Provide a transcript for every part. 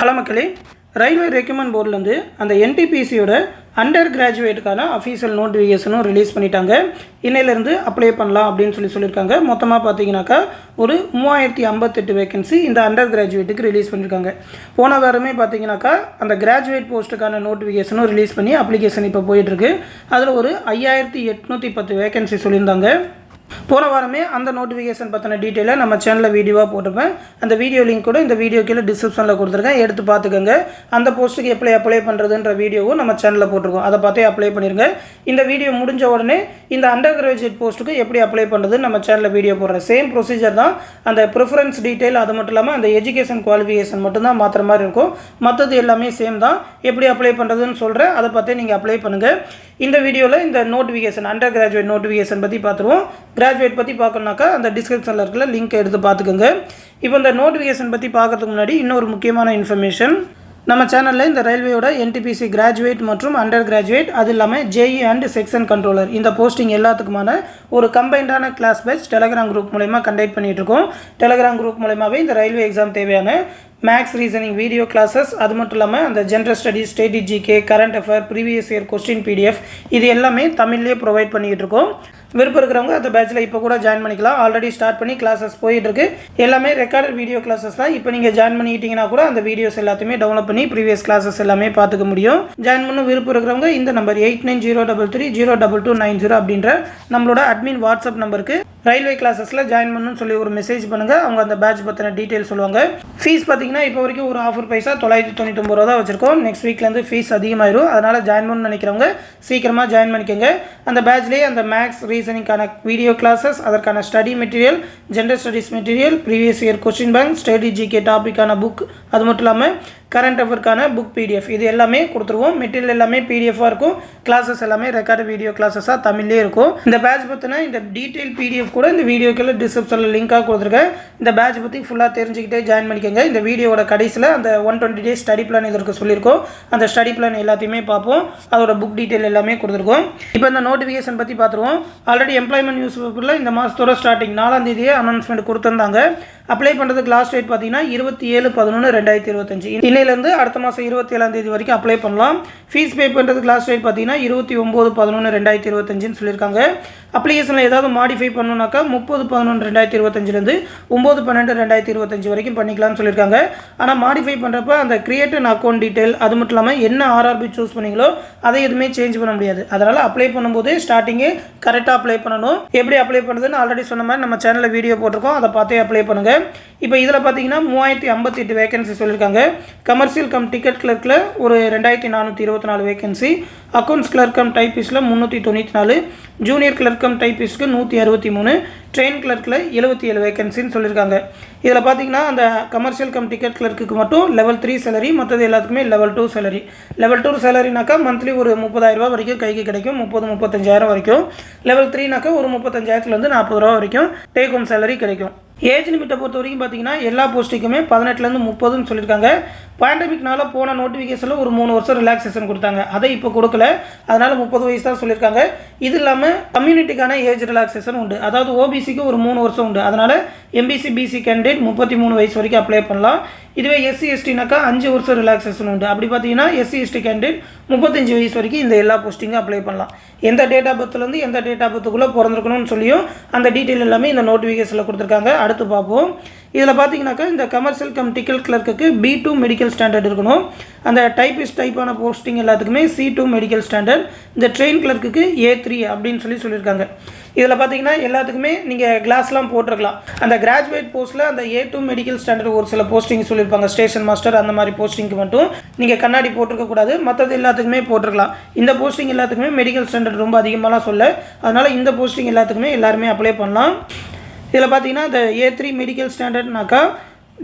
Hello மக்களே, railway recruitment போர்டிலேருந்து அந்த என்டிபிசியோட under கிராஜுவேட்டுக்கான official நோட்டிஃபிகேஷனும் release பண்ணிட்டாங்க. இன்னையிலேருந்து அப்ளை பண்ணலாம் அப்படின்னு சொல்லியிருக்காங்க. மொத்தமாக பார்த்தீங்கன்னாக்கா ஒரு 3058 வேகன்சி இந்த அண்டர் கிராஜுவேட்டுக்கு ரிலீஸ் பண்ணியிருக்காங்க. போன வாரமே பார்த்தீங்கன்னாக்கா அந்த கிராஜுவேட் போஸ்ட்டுக்கான நோட்டிஃபிகேஷனும் ரிலீஸ் பண்ணி அப்ளிகேஷன் இப்போ போயிட்டுருக்கு. அதில் ஒரு 5810 வேகன்சி சொல்லியிருந்தாங்க. போன வாரமே அந்த நோட்டிஃபிகேஷன் பற்றின டீட்டெயிலை நம்ம சேனலில் வீடியோவாக போட்டிருப்பேன். அந்த வீடியோ லிங்க் கூட இந்த வீடியோ கீழே டிஸ்கிரிப்ஷனில் கொடுத்துருக்கேன், எடுத்து பார்த்துக்கோங்க. அந்த போஸ்ட்டுக்கு எப்படி அப்ளை பண்ணுறதுன்ற வீடியோவும் நம்ம சேனலில் போட்டிருக்கோம், அதை பார்த்தே அப்ளை பண்ணிடுங்க. இந்த வீடியோ முடிஞ்ச உடனே இந்த அண்டர் கிராஜுவேட் போஸ்ட்டுக்கு எப்படி அப்ளை பண்ணுறதுன்னு நம்ம சேனலில் வீடியோ போடுறேன். சேம் ப்ரொசீஜர் தான். அந்த ப்ரிஃபரன்ஸ் டீட்டெயில் அது மட்டும் இல்லாமல் அந்த எஜுகேஷன் குவாலிஃபிகேஷன் மட்டும்தான் மாற்றுற மாதிரி இருக்கும். மற்றது எல்லாமே சேம் தான். எப்படி அப்ளை பண்ணுறதுன்னு சொல்கிறேன், அதை பார்த்தே நீங்கள் அப்ளை பண்ணுங்கள். இந்த வீடியோவில் இந்த நோட்டிஃபிகேஷன் அண்டர் கிராஜுவேட் நோட்டிஃபிகேஷன் பற்றி பார்த்துருவோம். கிராஜுவேட் பற்றி பார்க்கணுனாக்கா அந்த டிஸ்கிரிப்ஷனில் இருக்கிற லிங்க் எடுத்து பார்த்துக்கோங்க. இப்போ இந்த நோட்டிஃபிகேஷன் பற்றி பார்க்கறதுக்கு முன்னாடி இன்னொரு முக்கியமான இன்ஃபர்மேஷன். நம்ம சேனலில் இந்த ரயில்வேயோட என்டிபிசி கிராஜுவேட் மற்றும் அண்டர் கிராஜுவேட் அது இல்லாமல் ஜேஇ அண்ட் செக்ஷன் கண்ட்ரோலர் இந்த போஸ்டிங் எல்லாத்துக்குமான ஒரு கம்பைண்டான கிளாஸ் பேட்ச் டெலகிராம் குரூப் மூலமா கண்டக்ட் பண்ணிகிட்டு இருக்கோம். டெலகிராம் குரூப் மூலமாகவே இந்த ரயில்வே எக்ஸாம் தேவையான மேக்ஸ் ரீசனிங் வீடியோ கிளாஸஸ் அது மட்டும் இல்லாமல் அந்த general studies, state GK, current affair, previous year question PDF இது எல்லாமே தமிழ்லேயே ப்ரொவைட் பண்ணிக்கிட்டு இருக்கோம். விருப்பம் இருக்கிறவங்க அந்த பேட்சில் இப்போ கூட ஜாயின் பண்ணிக்கலாம். ஆல்ரெடி ஸ்டார்ட் பண்ணி கிளாஸஸ் போயிட்டுருக்கு. எல்லாமே ரெக்கார்டட் வீடியோ கிளாஸஸ் தான். இப்போ நீங்கள் ஜாயின் பண்ணிக்கிட்டீங்கன்னா கூட அந்த வீடியோஸ் எல்லாத்தையுமே டவுன்லோட் பண்ணி ப்ரீவியஸ் கிளாஸஸ் எல்லாமே பார்த்துக்க முடியும். ஜாயின் பண்ண விருப்பம் இருக்கிறவங்க இந்த நம்பர் 8903302290 அப்படின்ற நம்மளோட அட்மின் வாட்ஸ்அப் நம்பருக்கு ரயில்வே கிளாஸஸில் ஜாயின் பண்ணணும்னு சொல்லி ஒரு மெசேஜ் பண்ணுங்கள். அவங்க அந்த பேட்ச் பற்றின டீட்டெயில் சொல்லுவாங்க. ஃபீஸ் பார்த்தீங்கன்னா இப்போ வரைக்கும் ஒரு ஆஃபர் பைசா 999 ரூபா தான் வச்சுருக்கோம். நெக்ஸ்ட் வீக்லேருந்து ஃபீஸ் அதிகமாகிடும். அதனால் ஜாயின் பண்ணணும்னு நினைக்கிறவங்க சீக்கிரமாக ஜாயின் பண்ணிக்கோங்க. அந்த பேட்ச்லேயே அந்த மேக்ஸ் ரீசனிங்கான வீடியோ கிளாஸஸ், அதற்கான study material, general studies material, previous year question bank, state GK டாப்பிக்கான புக் அது மட்டும் இல்லாமல் கரண்ட் அஃபேர்க்கான புக் பிடிஎஃப் இது எல்லாமே கொடுத்துருவோம். மெட்டீரியல் எல்லாமே பிடிஎஃபாக இருக்கும். கிளாஸஸ் எல்லாமே ரெக்கார்டு வீடியோ கிளாஸஸாக தமிழ்லேயே இருக்கும். இந்த பேட்ச் பற்றின இந்த டீட்டெயில் பிடிஎஃப் கூட இந்த வீடியோக்குள்ள டிஸ்கிரிப்ஷனில் லிங்காக கொடுத்துருக்கேன். இந்த பேட்ச் பற்றி ஃபுல்லாக தெரிஞ்சுக்கிட்டே ஜாயின் பண்ணிக்கோங்க. இந்த வீடியோட கடைசியில் அந்த 120 டேஸ் ஸ்டடி பிளான் இதற்கு சொல்லியிருக்கோம். அந்த ஸ்டடி பிளான் எல்லாத்தையுமே பார்ப்போம். அதோட புக் டீட்டெயில் எல்லாமே கொடுத்துருக்கோம். இப்போ இந்த நோட்டிஃபிகேஷன் பற்றி பார்த்துருவோம். ஆல்ரெடி எம்ப்ளாய்மெண்ட் நியூஸ் பேப்பரில் இந்த மாதத்தோட ஸ்டார்டிங் 4ஆம் தேதியே அனௌன்ஸ்மெண்ட் கொடுத்துருந்தாங்க. அப்ளை பண்ணுறதுக்கு லாஸ்ட் டேட் பார்த்தீங்கன்னா 27/11/2025. இன்னையிலேருந்து அடுத்த மாதம் 27ஆம் தேதி வரைக்கும் அப்ளை பண்ணலாம். ஃபீஸ் பே பண்ணுறதுக்கு லாஸ்ட் டேட் பார்த்தீங்கன்னா 29/11/2025 சொல்லியிருக்காங்க. அப்ளிகேஷனில் ஏதாவது மாடிஃபை பண்ணணுனாக்கா 30/11/2025 9/12/2025 வரைக்கும் பண்ணிக்கலாம்னு சொல்லியிருக்காங்க. ஆனால் மாடிஃபை பண்ணுறப்ப அந்த கிரியேட் அன் அக்கௌண்ட் டீட்டெயில் அது மட்டும் இல்லாமல் என்ன ஆர்ஆர்பி சூஸ் பண்ணிங்களோ அதை எதுவுமே சேஞ்ச் பண்ண முடியாது. அதனால் அப்ளை பண்ணும்போது ஸ்டார்டிங்கே கரெக்டாக அப்ளை பண்ணணும். எப்படி அப்ளை பண்ணுறதுன்னு ஆல்ரெடி சொன்ன மாதிரி நம்ம சேனலில் வீடியோ போட்டிருக்கோம், அதை பார்த்தே அப்ளை பண்ணுங்கள். இப்போ இதில் பார்த்தீங்கன்னா 3058 வேகன்சி சொல்லியிருக்காங்க. கமர்ஷியல் கம் டிக்கெட் கிளர்க்கில் ஒரு 2424 வேகன்சி, அக்கௌண்ட்ஸ் கிளர்க் கம் டைப்பிஸ்டில் 394, ஜூனியர் கிளர்க் கம் டைப்பிஸ்ட்டுக்கு 163, ட்ரெயின் கிளர்க்கில் 77 வேகன்சின்னு சொல்லியிருக்காங்க. இதில் பார்த்தீங்கன்னா அந்த கமர்ஷியல் கம் டிக்கெட் கிளர்க்கு மட்டும் லெவல் 3 சேலரி, மற்றது எல்லாத்துக்குமே லெவல் 2 சேலரி. லெவல் 2 சேலரினாக்கா மந்த்லி ஒரு 30,000 ரூபா வரைக்கும் கைக்கு கிடைக்கும், 30-35,000 வரைக்கும். லெவல் 3நாக்கா ஒரு 35,000 40 ரூபா வரைக்கும் டேக் ஹோம் சேலரி கிடைக்கும். ஏஜ் லிமிட்டை பொறுத்த வரைக்கும் பார்த்தீங்கன்னா எல்லா போஸ்ட்டுக்குமே 18லேருந்து 30ன்னு சொல்லியிருக்காங்க. பேண்டமிக்னால போன நோட்டிஃபிகேஷனில் ஒரு 3 வருஷம் ரிலாக்ஸேஷன் கொடுத்தாங்க, அதை இப்போ கொடுக்கல. அதனால் 30 வயசு தான் சொல்லியிருக்காங்க. இது இல்லாமல் கம்யூனிட்டிக்கான ஏஜ் ரிலாக்ஸேஷன் உண்டு. அதாவது ஓபிசிக்கு ஒரு 3 வருஷம் உண்டு. அதனால் எம்பிசி பிசி கேண்டிடேட் 33 வயசு வரைக்கும் அப்ளை பண்ணலாம். இதுவே எஸ்சி எஸ்டினாக்கா 5 வருஷம் ரிலாக்ஸேஷன் உண்டு. அப்படி பார்த்தீங்கன்னா எஸ்சி எஸ்டி கேண்டிடேட் 35 வயசு வரைக்கும் இந்த எல்லா போஸ்டிங்கும் அப்ளை பண்ணலாம். எந்த டேட் ஆஃப் பர்த்லேருந்து எந்த டேட் ஆஃப் பர்த்துக்குள்ளே பிறந்திருக்கணும்னு சொல்லியும் அந்த டீட்டெயில் எல்லாமே இந்த நோட்டிஃபிகேஷனில் கொடுத்துருக்காங்க. அடுத்து பார்ப்போம். இதில் பார்த்தீங்கன்னாக்கா இந்த commercial cum ticket clerk B2 medical standard இருக்கணும். அந்த டைப்பிஸ்ட் டைப்பான போஸ்டிங் எல்லாத்துக்குமே C2 மெடிக்கல் ஸ்டாண்டர்ட். இந்த ட்ரெயின் கிளர்க்கு A3 அப்படின்னு சொல்லியிருக்காங்க. இதில் பார்த்தீங்கன்னா எல்லாத்துக்குமே நீங்கள் கிளாஸ்லாம் போட்டிருக்கலாம். அந்த கிராஜுவேட் போஸ்ட்டில் அந்த A2 மெடிக்கல் ஸ்டாண்டர்ட் ஒரு சில போஸ்டிங் சொல்லியிருப்பாங்க, ஸ்டேஷன் மாஸ்டர் அந்த மாதிரி போஸ்டிங்க்கு மட்டும் நீங்கள் கண்ணாடி போட்டிருக்கக்கூடாது, மற்றது எல்லாத்துக்குமே போட்டிருக்கலாம். இந்த போஸ்டிங் எல்லாத்துக்குமே மெடிக்கல் ஸ்டாண்டர்ட் ரொம்ப அதிகமாகலாம் சொல்ல, அதனால் இந்த போஸ்டிங் எல்லாத்துக்குமே எல்லாருமே அப்ளை பண்ணலாம். இதில் பார்த்தீங்கன்னா இந்த A3 மெடிக்கல் ஸ்டாண்டர்ட்னாக்கா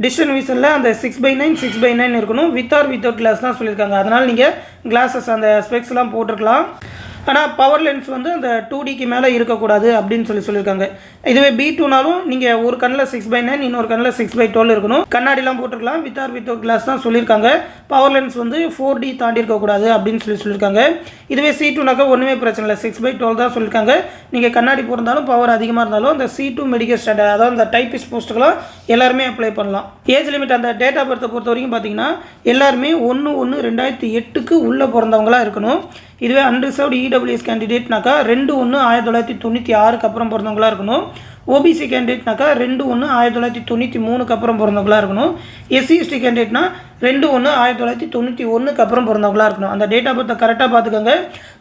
டிஸ்டன்ஸ் விசனில் அந்த 6/9 6/9 இருக்கணும். வித் ஆர் வித்தவுட் கிளாஸ் தான் சொல்லியிருக்காங்க. அதனால் நீங்கள் கிளாஸஸ் அந்த ஸ்பெக்ஸ்லாம் போட்டிருக்கலாம். ஆனால் பவர் லென்ஸ் வந்து அந்த 2Dக்கு மேலே இருக்கக்கூடாது அப்படின்னு சொல்லியிருக்காங்க. இதுவே B2னாலும் நீங்கள் ஒரு கண்ணில் 6/9 இன்னொரு கண்ணில் 6/12 இருக்கணும். கண்ணாடிலாம் போட்டுருக்கலாம். வித் ஆர் வித்தவுட் கிளாஸ் தான் சொல்லியிருக்காங்க. பவர் லென்ஸ் வந்து 4D தாண்டி இருக்கக்கூடாது அப்படின்னு சொல்லியிருக்காங்க. இதுவே C2னாக்கா ஒன்றுமே பிரச்சனை இல்லை, 6/12 தான் சொல்லியிருக்காங்க. நீங்கள் கண்ணாடி போட்டிருந்தாலும் பவர் அதிகமாக இருந்தாலும் அந்த C2 மெடிக்கல் ஸ்டாண்டர்ட், அதாவது அந்த டைப்பிஸ்ட் போஸ்ட்டுக்கெல்லாம் எல்லாருமே அப்ளை பண்ணலாம். ஏஜ் லிமிட் அந்த டேட் ஆஃப் பர்த்தை பொறுத்த வரைக்கும் பார்த்தீங்கன்னா எல்லாருமே 1/1/2008க்கு உள்ளே பிறந்தவங்களாக இருக்கணும். இதுவே அன்ரிசர்வ்டு EWS கேண்டிடேட்னாக்கா 2/1/1996க்கு அப்புறம் பிறந்தவங்களாக இருக்கணும். OBC கேண்டிடேட்னாக்கா 2/1/1993க்கு அப்புறம் பிறந்தவங்களாக இருக்கணும். SC/ST கேண்டிடேட்னா 2/1/1991க்கு அப்புறம் பிறந்தவங்களாக இருக்கணும். அந்த டேட் ஆஃப் பர்த்தை கரெக்டாக பார்த்துக்கோங்க.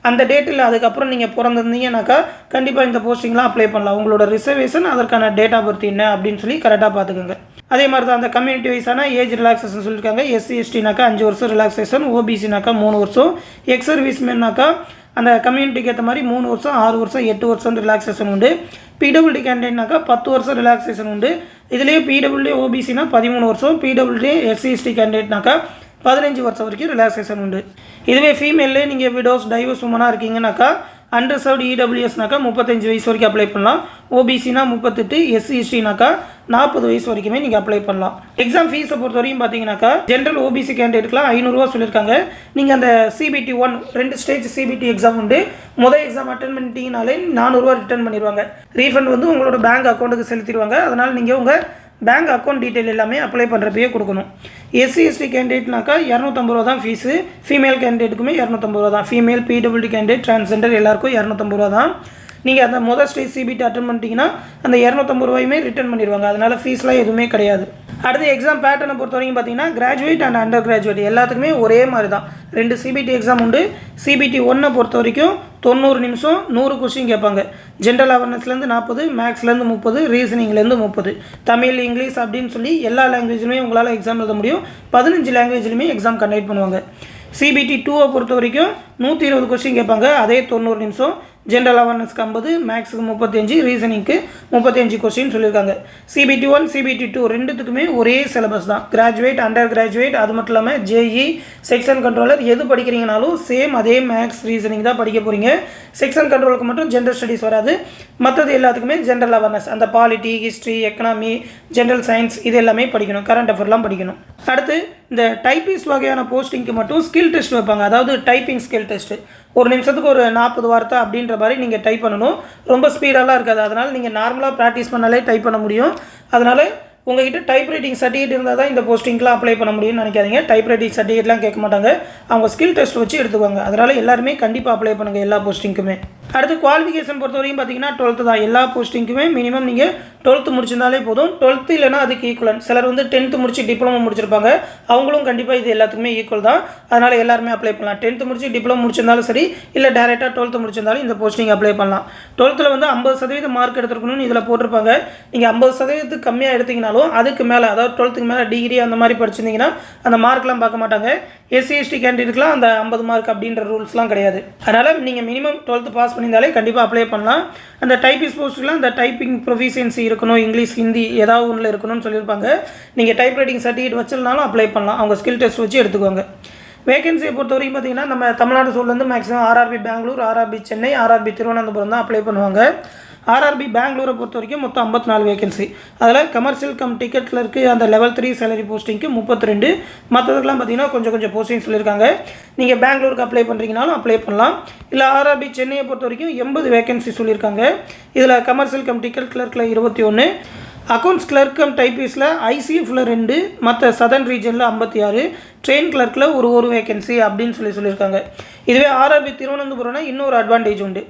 அந்த டேட்டில் அதுக்கப்புறம் நீங்கள் பிறந்திருந்தீங்கன்னாக்கா கண்டிப்பாக இந்த போஸ்டிங்லாம் அப்ளை பண்ணலாம். உங்களோட ரிசர்வேஷன் அதற்கான டேட் ஆஃப் பர்த் என்ன அப்படின்னு சொல்லி கரெக்டாக பார்த்துக்கோங்க. அதே மாதிரி தான் அந்த கம்யூனிட்டி வைஸான ஏஜ் ரிலாக்ஸேஷன் சொல்லியிருக்காங்க. SC/STனாக்கா 5 வருஷம் ரிலாக்ஸேஷன், OBCனாக்கா 3 வருஷம், எக்ஸ் சர்வீஸ்மேன்னாக்கா அந்த கம்யூனிட்டிக்கு ஏற்ற மாதிரி 3 வருஷம், 6 வருஷம், 8 வருஷம் ரிலாக்ஸேஷன் உண்டு. PWD கேண்டிடேட்னாக்கா 10 வருஷம் ரிலாக்ஸேஷன் உண்டு. இதுலேயே PWD OBCனா 13 வருஷம், PWD SC/ST கேண்டிடேட்னாக்கா 15 வருஷம் வரைக்கும் ரிலாக்ஸேஷன் உண்டு. இதுவே ஃபீமேல்லே நீங்கள் விடோஸ் டைவர்ஸ் உமனாக இருக்கீங்கன்னாக்கா அண்டர்சர்வ்டு EWSனாக்கா 35 வயசு வரைக்கும் அப்ளை பண்ணலாம். OBCனா 38, SC/STனாக்கா 40 வயசு வரைக்குமே நீங்கள் அப்ளை பண்ணலாம். எக்ஸாம் ஃபீஸை பொறுத்த வரைக்கும் பார்த்தீங்கன்னாக்கா ஜென்ரல் OBC கேண்டிடேட்லாம் 500 ரூபா சொல்லியிருக்காங்க. நீங்கள் அந்த CBT 1 2 ஸ்டேஜ் CBT எக்ஸாம் உண்டு. முதல் எக்ஸாம் அட்டன் பண்ணிட்டீங்கனாலே 400 ரூபா ரிட்டர்ன் பண்ணிடுவாங்க. ரீஃபண்ட் வந்து உங்களோட பேங்க் அக்கௌண்ட்டுக்கு செலுத்திடுவாங்க. அதனால் நீங்கள் உங்கள் பேங்க் அக்கௌண்ட் டீட்டெயில் எல்லாமே அப்ளை பண்ணுறப்பயே கொடுக்கணும். SC/ST கேண்டிடேட்னாக்கா 250 ரூபா தான் ஃபீஸு. ஃபீமேல் கேண்டிடேட்டுக்குமே 250 ரூபா தான். ஃபீமேல் PWD கேண்டிடேட் டிரான்ஸ்ஜெண்டர் எல்லாருக்கும் 250 ரூபா தான். நீங்கள் அந்த முதல் ஸ்டேஜ் CBT அட்டன் பண்ணிட்டீங்கன்னா அந்த 250 ரூபாயுமே ரிட்டர்ன் பண்ணிடுவாங்க. அதனால் ஃபீஸ்லாம் எதுவுமே கிடையாது. அடுத்து எக்ஸாம் பேட்டர்னை பொறுத்த வரைக்கும் பார்த்தீங்கன்னா கிராஜுவேட் அண்ட் அண்டர் கிராஜுவேட் எல்லாத்துக்குமே ஒரே மாதிரி தான். 2 CBT எக்ஸாம் உண்டு. CBT 1 பொறுத்த வரைக்கும் 90 நிமிஷம் 100 கொஸ்டின் கேட்பாங்க. ஜென்ரல் அவேர்னஸ்லேருந்து 40, மேக்ஸ்லேருந்து 30, ரீசனிங்லேருந்து 30, தமிழ் இங்கிலீஷ் அப்படின்னு சொல்லி எல்லா லாங்குவேஜ்லையுமே உங்களால் எக்ஸாம் எழுத முடியும். 15 லாங்குவேஜ்லையுமே எக்ஸாம் கண்டக்ட் பண்ணுவாங்க. CBT 2 பொறுத்த வரைக்கும் 120 கொஸ்டின் கேட்பாங்க. அதே 90 நிமிஷம். ஜென்ரல் அவேர்னஸ்க்கு 50, மேக்ஸுக்கு 35, ரீசனிங்க்கு 35 கொஸ்டின் சொல்லியிருக்காங்க. CBT 1 CBT 2 ரெண்டுத்துக்குமே ஒரே சிலபஸ் தான். கிராஜுவேட் அண்டர் கிராஜுவேட் அது மட்டும் இல்லாமல் JE செக்ஷன் கண்ட்ரோலர் எது படிக்கிறீங்கனாலும் சேம் அதே மேக்ஸ் ரீசனிங் தான் படிக்க போகிறீங்க. செக்ஷன் கண்ட்ரோலுக்கு மட்டும் ஜென்ரல் ஸ்டடீஸ் வராது. மற்றது எல்லாத்துக்குமே ஜென்ரல் அவேர்னஸ் அந்த polity, history, economy, general science இது எல்லாமே படிக்கணும். கரண்ட் அஃபேர்லாம் படிக்கணும். அடுத்து இந்த டைப்பிஸ்ட் வகையான போஸ்டிங்க்கு மட்டும் ஸ்கில் டெஸ்ட் வைப்பாங்க. அதாவது டைப்பிங் ஸ்கில் டெஸ்ட்டு. ஒரு நிமிஷத்துக்கு ஒரு 40 வார்த்தை அப்படின்ற மாதிரி நீங்கள் டைப் பண்ணணும். ரொம்ப ஸ்பீடாலாம் இருக்காது. அதனால் நீங்கள் நார்மலாக ப்ராக்டிஸ் பண்ணாலே டைப் பண்ண முடியும். அதனால் உங்கள்கிட்ட டைப் ரைட்டிங் சர்டிஃபிகேட் இருந்தால் தான் இந்த போஸ்டிங்லாம் அப்ளை பண்ண முடியும்னு நினைக்காதீங்க. டைப் ரைட்டிங் சர்டிஃபிகேட்லாம் கேட்க மாட்டாங்க. அவங்க ஸ்கில் டெஸ்ட் வச்சு எடுத்துக்குவாங்க. அதனால் எல்லாருமே கண்டிப்பாக அப்ளை பண்ணுங்கள் எல்லா போஸ்டிங்க்குமே. அடுத்து குவாலிஃபிகேஷன் பொறுத்த வரைக்கும் பார்த்தீங்கன்னா 12th தான். எல்லா போஸ்டிங்க்குமே மினிமம் நீங்கள் 12th முடிச்சிருந்தாலே போதும். 12th இல்லைனா அதுக்கு ஈக்குவலன். சிலர் வந்து 10th முடிச்சு டிப்ளமோ முடிச்சிருப்பாங்க. அவங்களும் கண்டிப்பாக இது எல்லாத்துக்குமே ஈக்குவல் தான். அதனால் எல்லாருமே அப்ளை பண்ணலாம். 10th முடிச்சு டிப்ளமோ முடிச்சிருந்தாலும் சரி, இல்லை டேரெக்டாக 12th முடிச்சிருந்தாலும் இந்த போஸ்டிங் அப்ளை பண்ணலாம். 12th வந்து 50% மார்க் எடுத்துருக்கணும்னு இதில் போட்டிருப்பாங்க. நீங்கள் 50% கம்மியாக எடுத்தீங்கனாலும் அதுக்கு மேலே, அதாவது 12th மேலே டிகிரி அந்த மாதிரி படிச்சிருந்தீங்கன்னா அந்த மார்க்லாம் பார்க்க மாட்டாங்க. SC/ST கேண்டிடேட்லாம் அந்த 50 மார்க் அப்படின்ற ரூல்ஸ்லாம் கிடையாது. அதனால் நீங்கள் மினிமம் 12th பாஸ் பண்ணியிருந்தாலே கண்டிப்பாக அப்ளை பண்ணலாம். அந்த டைப்பிஸ்ட் போஸ்ட்டுலாம் அந்த டைப்பிங் ப்ரொஃபிஷியன்சி இருக்கணும், இங்கிலீஷ் ஹிந்தி ஏதாவது ஒன்றில் இருக்கணும்னு சொல்லியிருப்பாங்க. நீங்கள் டைப் ரைட்டிங் சர்டிஃபிகேட் வச்சிருந்தாலும் அப்ளை பண்ணலாம். அவங்க ஸ்கில் டெஸ்ட் வச்சு எடுத்துக்குவாங்க. வேகன்சியை பொறுத்த வரைக்கும் பார்த்தீங்கன்னா நம்ம தமிழ்நாடு சூழ்லேருந்து maximum RRB Bangalore, RRB Chennai, RRB Thiruvananthapuram தான் அப்ளை பண்ணுவாங்க. RRB பெங்களூரை பொறுத்த வரைக்கும் மொத்தம் 54 வேகன்சி. அதில் கமர்ஷியல் கம் டிக்கெட் கிளர்க்கு அந்த லெவல் 3 சேலரி போஸ்டிங்க்கு 32. மற்றதுக்கெலாம் பார்த்தீங்கன்னா கொஞ்சம் போஸ்டிங் சொல்லியிருக்காங்க. நீங்கள் பெங்களூருக்கு அப்ளை பண்ணுறீங்கனாலும் அப்ளை பண்ணலாம். இல்லை RRB சென்னையை பொறுத்த வரைக்கும் 80 வேகன்சி சொல்லியிருக்காங்க. இதில் கமர்ஷியல் கம் டிக்கெட் கிளர்க்கில் 21, அக்கௌண்ட்ஸ் கிளர்க் கம் டைப்பிஸில் ICFல 2, மற்ற சதர்ன் ரீஜனில் 56, ட்ரெயின் கிளர்க்கில் ஒரு வேகன்சி அப்படின்னு சொல்லியிருக்காங்க. இதுவே RRB திருவனந்தபுரம்னா இன்னொரு அட்வான்டேஜ் உண்டு.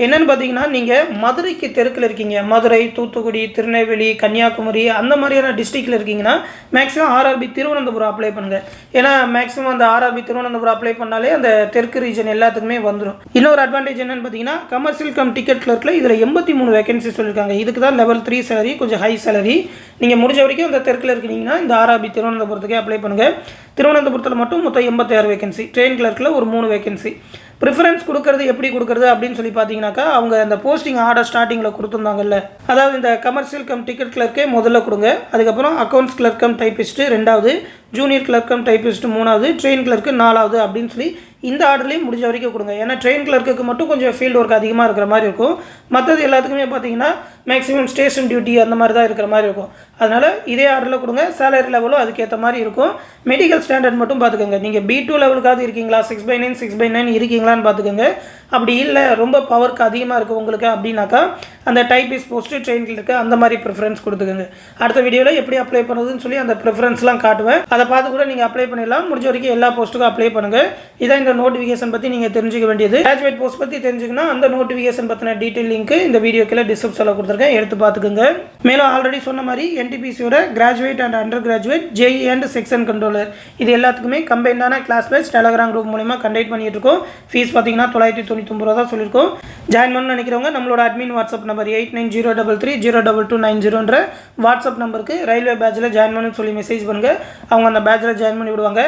என்னென்னு பார்த்தீங்கன்னா நீங்கள் மதுரைக்கு தெற்கில் இருக்கீங்க, மதுரை, தூத்துக்குடி, திருநெல்வேலி, கன்னியாகுமரி அந்த மாதிரியான டிஸ்ட்ரிக்டில் இருக்கீங்கன்னா மேக்ஸிமம் RRB திருவனந்தபுரம் அப்ளை பண்ணுங்கள். ஏன்னா மேக்ஸிமம் அந்த RRB திருவனந்தபுரம் அப்ளை பண்ணாலே அந்த தெற்கு ரீஜன் எல்லாத்துக்குமே வந்துடும். இன்னொரு அட்வான்டேஜ் என்னென்னு பார்த்தீங்கன்னா கமர்ஷியல் கம் டிக்கெட் கிளர்க்கில் இதில் 83 வேகன்சி சொல்லியிருக்காங்க. இதுக்கு தான் லெவல் 3 சேலரி, கொஞ்சம் ஹை சேலரி. நீங்கள் முடிஞ்ச வரைக்கும் அந்த தெற்கில் இருக்கீங்கன்னா இந்த RRB திருவனந்தபுரத்துக்கே அப்ளை பண்ணுங்கள். திருவனந்தபுரத்தில் மட்டும் மொத்தம் 86 வேகன்சி. ட்ரெயின் கிளர்க்கில் ஒரு 3 வேகன்சி. ப்ரிஃபரன்ஸ் கொடுக்கறது எப்படி கொடுக்குறது அப்படின்னு சொல்லி பார்த்தீங்கன்னாக்கா அவங்க அந்த போஸ்டிங் ஆர்டர் ஸ்டார்டிங்கில் கொடுத்துருந்தாங்கல்ல, அதாவது இந்த கமர்ஷியல் கம் டிக்கெட் கிளர்க்கே முதல்ல கொடுங்க. அதுக்கப்புறம் அக்கௌண்ட்ஸ் கிளர்க் கம் டைப்பிஸ்ட்டு 2வது, ஜூனியர் கிளர்க் கம் டைப்பிஸ்ட்டு 3வது, ட்ரெயின் கிளர்க்கு 4வது அப்படின்னு சொல்லி இந்த ஆர்டர்லேயும் முடிஞ்ச வரைக்கும் கொடுங்க. ஏன்னா ட்ரெயின் கிளர்க்குக்கு மட்டும் கொஞ்சம் ஃபீல்டு ஒர்க் அதிகமாக இருக்கிற மாதிரி இருக்கும். மற்றது எல்லாத்துக்குமே பார்த்தீங்கன்னா மேக்ஸிமம் ஸ்டேஷன் டியூட்டி அந்த மாதிரி தான் இருக்கிற மாதிரி இருக்கும். அதனால் இதே ஆர்டரில் கொடுங்க. சேலரி லெவலும் அதுக்கேற்ற மாதிரி இருக்கும். மெடிக்கல் ஸ்டாண்டர்ட் மட்டும் பார்த்துக்கோங்க. நீங்கள் B2 லெவலுக்காவது இருக்கீங்களா, 6/9 6/9 இருக்கீங்களான்னு பார்த்துக்கோங்க. அப்படி இல்லை ரொம்ப பவருக்கு அதிகமாக இருக்குது உங்களுக்கு அப்படின்னாக்கா அந்த டைப்பிஸ் போஸ்ட்டு ட்ரெயின் கிளர்க்கு அந்த மாதிரி ப்ரிஃபரன்ஸ் கொடுத்துக்கோங்க. அடுத்த வீடியோவில் எப்படி அப்ளை பண்ணுறதுன்னு சொல்லி அந்த ப்ரிஃபரன்ஸ்லாம் காட்டுவேன். அதை பார்த்து கூட நீங்கள் அப்ளை பண்ணிடலாம். முடிஞ்ச வரைக்கும் எல்லா போஸ்ட்டுக்கும் அப்ளை பண்ணுங்கள். இதான் இந்த நோட்டிஃபிகேஷன் பற்றி நீங்கள் தெரிஞ்சுக்க வேண்டியது. கிராஜுவேட் போஸ்ட் பற்றி தெரிஞ்சுக்கணும். அந்த நோட்டிஃபிகேஷன் பற்றின டீட்டெயில் லிங்க் இந்த வீடியோ கீழே டிஸ்கிரிப்ஷனில் கொடுத்துருக்கேன், எடுத்து பார்த்துக்கோங்க. மேலும் ஆல்ரெடி சொன்ன மாதிரி NTPCயோட graduate and undergraduate JEE and section controller இது எல்லாத்துக்குமே கம்பைண்டான கிளாஸ் பேட்ச் டெலகிராம் குரூப் மூலமா கண்டக்ட் பண்ணிட்டு இருக்கோம். ஃபீஸ் பார்த்தீங்கன்னா 999 ரூபா தான் சொல்லியிருக்கோம். ஜாயின் பண்ணணும்னு நினைக்கிறவங்க நம்மளோட அட்மின் வாட்ஸ்அப் நம்பர் 8903302290 வாட்ஸ்அப் நம்பருக்கு ரயில்வே பேட்சில் ஜாயின் பண்ணு சொல்லி மெசேஜ் பண்ணுங்கள். அவங்க அந்த பேட்சில் ஜாயின் பண்ணி விடுவாங்க.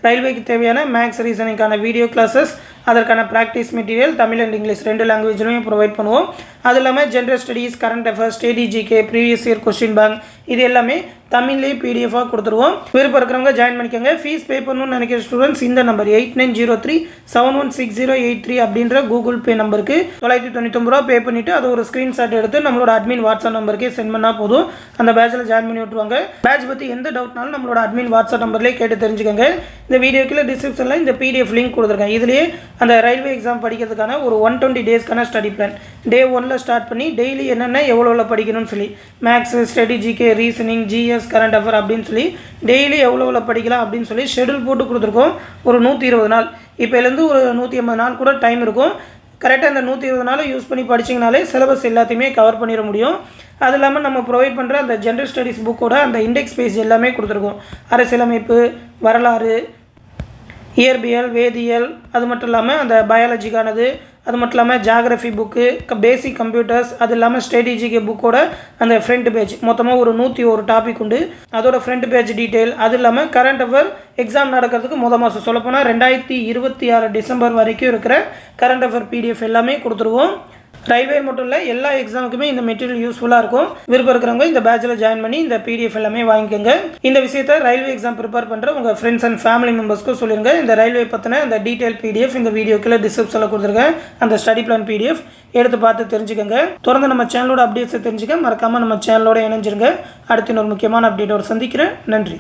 ரயில்வேக்கு தேவையான மேக்ஸ் ரீசனிங்கான வீடியோ கிளாஸஸ், அதற்கான practice material Tamil and English 2 லாங்குவேஜ்லையும் ப்ரொவைட் பண்ணுவோம். அது இல்லாமல் general studies, current affairs, state GK, previous year question bank இது எல்லாமே தமிழ்லேயே PDF-ஆக கொடுத்துருவோம். விருப்பம் இருக்கிறவங்க ஜாயின் பண்ணிக்கோங்க. ஃபீஸ் பே பண்ணணும்னு நினைக்கிற ஸ்டூடெண்ட்ஸ் இந்த நம்பர் 8903716083 அப்படின்ற கூகுள் பே நம்பருக்கு 999 ரூபா பே பண்ணிவிட்டு அது ஒரு ஸ்க்ரீன்ஷாட் எடுத்து நம்மளோட அட்மின் வாட்ஸ்அப் நம்பருக்கே சென்ட் பண்ணால் போதும். அந்த பேட்சில் ஜாயின் பண்ணி விட்டுருவாங்க. பேட்ச் பற்றி எந்த டவுட்னாலும் நம்மளோட அட்மின் வாட்ஸ்அப் நம்பர்லேயே கேட்டு தெரிஞ்சுக்கோங்க. இந்த வீடியோக்குள்ள டிஸ்கிரிப்ஷனில் இந்த PDF லிங்க் கொடுத்துருக்கேன். இதுலேயே அந்த ரயில்வே எக்ஸாம் படிக்கிறதுக்கான ஒரு 120 டேஸ்க்கான ஸ்டடி பிளான் Day 1 ஸ்டார்ட் பண்ணி டெய்லி என்னென்ன எவ்வளோ படிக்கணும்னு சொல்லி maths, study GK, reasoning, GS, current affair அப்படின்னு சொல்லி டெய்லி எவ்வளோ படிக்கலாம் அப்படின்னு சொல்லி ஷெடியூல் போட்டு கொடுத்துருக்கோம். ஒரு 120 நாள் இப்போலேருந்து ஒரு 180 நாள் கூட டைம் இருக்கும். கரெக்டாக அந்த 120 நாள் யூஸ் பண்ணி படிச்சிங்கனாலே சிலபஸ் எல்லாத்தையுமே கவர் பண்ணிட முடியும். அது இல்லாமல் நம்ம ப்ரொவைட் பண்ணுற அந்த ஜென்ரல் ஸ்டடீஸ் புக்கோட அந்த இண்டெக்ஸ் பேஜ் எல்லாமே கொடுத்துருக்கோம். அரசியலமைப்பு, வரலாறு, இயற்பியல், வேதியியல், அது மட்டும் இல்லாமல் அந்த பயாலஜிக்கானது, அது மட்டும் இல்லாமல் ஜாகிரஃபி புக்கு, பேசிக் கம்ப்யூட்டர்ஸ், அது இல்லாமல் ஸ்ட்ராட்டஜிக்கு புக்கோட அந்த ஃப்ரண்ட் பேஜ் மொத்தமாக ஒரு 101 டாபிக் உண்டு. அதோட ஃப்ரண்ட் பேஜ் டீட்டெயில், அது இல்லாமல் கரண்ட் அஃபேர் எக்ஸாம் நடக்கிறதுக்கு மாதம் சொல்லப்போனால் 2026 டிசம்பர் வரைக்கும் இருக்கிற கரண்ட் அஃபேர் PDF எல்லாமே கொடுத்துருவோம். ரயில்வே மட்டும் இல்லை எல்லா எக்ஸாமுக்குமே இந்த மெட்டீரியல் யூஸ்ஃபுல்லாக இருக்கும். விருப்பம் இருக்கிறவங்க இந்த பேட்சில் ஜாயின் பண்ணி இந்த PDF எல்லாமே வாங்கிக்கோங்க. இந்த விஷயத்தை ரயில்வே எக்ஸாம் ப்ரிப்பேர் பண்ணுற உங்கள் ஃப்ரெண்ட்ஸ் அண்ட் ஃபேமிலி மெம்பர்ஸ்க்கும் சொல்லிடுங்க. இந்த ரயில்வே பற்றின அந்த டீட்டெயில் PDF இந்த வீடியோக்குள்ள டிஸ்கிரிப்ஷனில் கொடுத்துருக்கேன். அந்த ஸ்டடி பிளான் PDF எடுத்து பார்த்து தெரிஞ்சுக்கோங்க. தொடர்ந்து நம்ம சேனலோட அப்டேட்ஸை தெரிஞ்சுக்க மறக்காமல் நம்ம சேனலோட இணைஞ்சிருங்க. அடுத்து இன்னொரு முக்கியமான அப்டேட்டோடு சந்திக்கிறேன். நன்றி.